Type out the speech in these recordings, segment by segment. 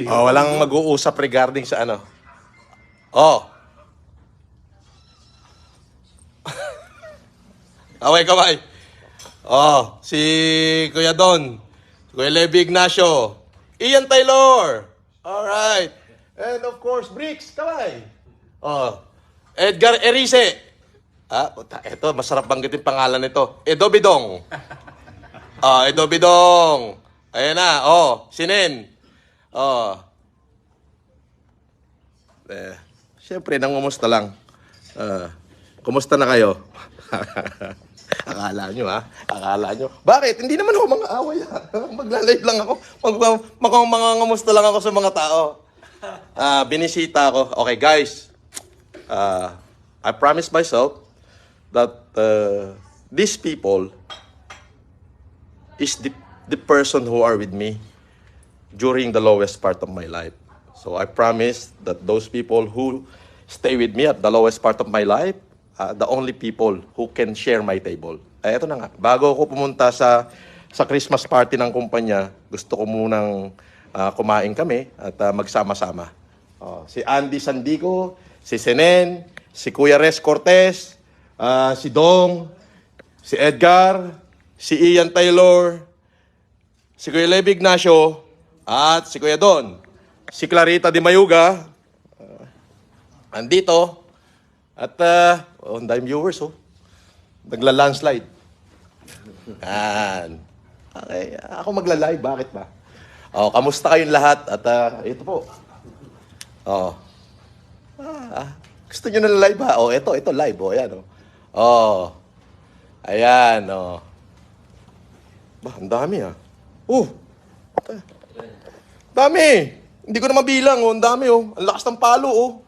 Oh, walang mag-uusap regarding sa ano. Oh. Away, kaway. Oh, si Kuya Don. Kuya Levi Ignacio. Ian Taylor. Alright. And of course, Bricks, kaway. Oh. Edgar Erice. Ito, masarap banggitin pangalan nito. Edo Bidong. Edo Bidong. Ayan na, Sinen. Siyempre, nangumusta lang. Kumusta na kayo? Akala nyo, ha? Akala nyo. Bakit? Hindi naman ako mga away, ha? Magla-live lang ako. Mangangamusta lang ako sa mga tao. Binisita ako. Okay, guys. I promised myself that these people is the person who are with me during the lowest part of my life. So I promise that those people who stay with me at the lowest part of my life, the only people who can share my table. Eto na nga, bago ako pumunta sa Christmas party ng kumpanya, gusto ko munang kumain kami at magsama-sama. Si Andy Sandico, si Senen, si Kuya Res Cortez, si Dong, si Edgar, si Ian Taylor, si Kuya Levi Ignacio, at si Kuya Don. Si Clarita Di Mayuga, andito. At, ang daming viewers, Nagla-landslide. Yan. Okay, ako magla-live, bakit ba? Kamusta kayong lahat? At, ito po. Gusto nyo na live, ha? Ito live, ayan, ayan, Ba, ang dami, ha? Dami! Hindi ko na mabilang, ang dami, Ang lakas ng palo,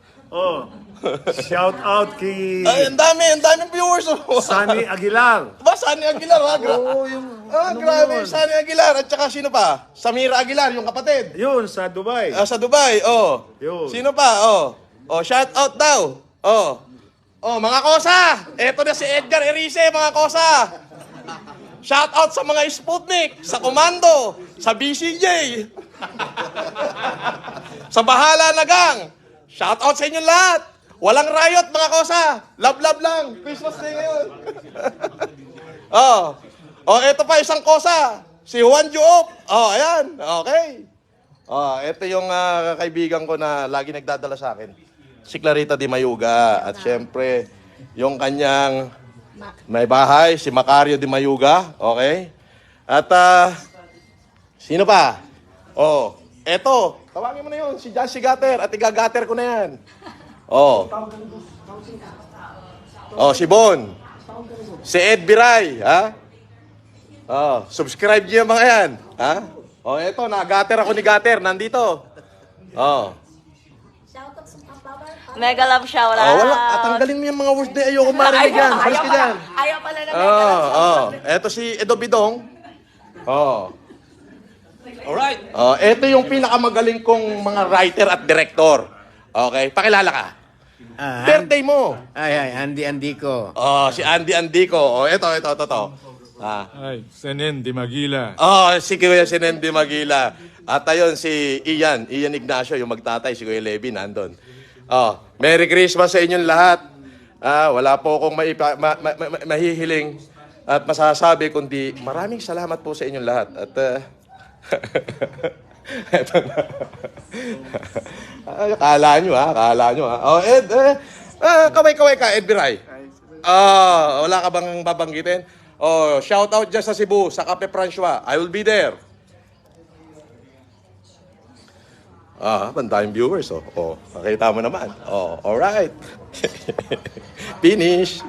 Shout out kay Ay, ang daming viewers, Sunny Aguilar. Ba, Sunny Aguilar, ha? Grabe, Sunny Aguilar. At saka sino pa? Samira Aguilar, yung kapatid. Yun, sa Dubai. Sa Dubai, Yun. Sino pa, shout out daw. Mga kosa. Eto na si Edgar Erice, mga kosa. Shout out sa mga Sputnik, sa Komando, sa BCJ. Sa Bahala na Gang. Shout out sa inyong lahat. Walang riot, mga kosa. Love lang. Christmas Day ngayon. Eto pa isang kosa. Si Juan Joop. Ayan. Okay. Ito yung kaibigan ko na lagi nagdadala sa akin. Si Clarita Di Mayuga. At syempre, yung kanyang may bahay, si Macario Di Mayuga. Okay? At, sino pa? Eto. Tawagin mo na yun. Si John Sigater. At igagater ko na yan. Si Bon. Si Ed Biray, ha? Subscribe niyo yung mga yan, ha? Eto, nagater ako ni Gater, nandito. Mega love shout out. Wala, tanggalin mo yung mga words na ayoko marinig yan. Halis ka dyan. Ayaw pala na mega love shout out. Eto si Edo Bidong. Alright. Ito yung pinakamagaling kong mga writer at director. Okay, pakilala ka. Birthday mo. Andy ko. Si Andy Andico. Ito. Ay, Senen Di Magila. Si Kuya Sinen Di Magila. At ayun, si Ian Ignacio, yung magtatay, si Kuya Levi, nandun. Merry Christmas sa inyong lahat. Wala po akong mahihiling at masasabi, kundi maraming salamat po sa inyong lahat. At, eto na. Kala nyo, ha? Ed, kaway ka, Ed Biray. Wala ka bang babanggitin? Shout out dyan sa Cebu, sa Cape Francois. I will be there. Bandayang viewers, nakita mo naman. Alright. Finish.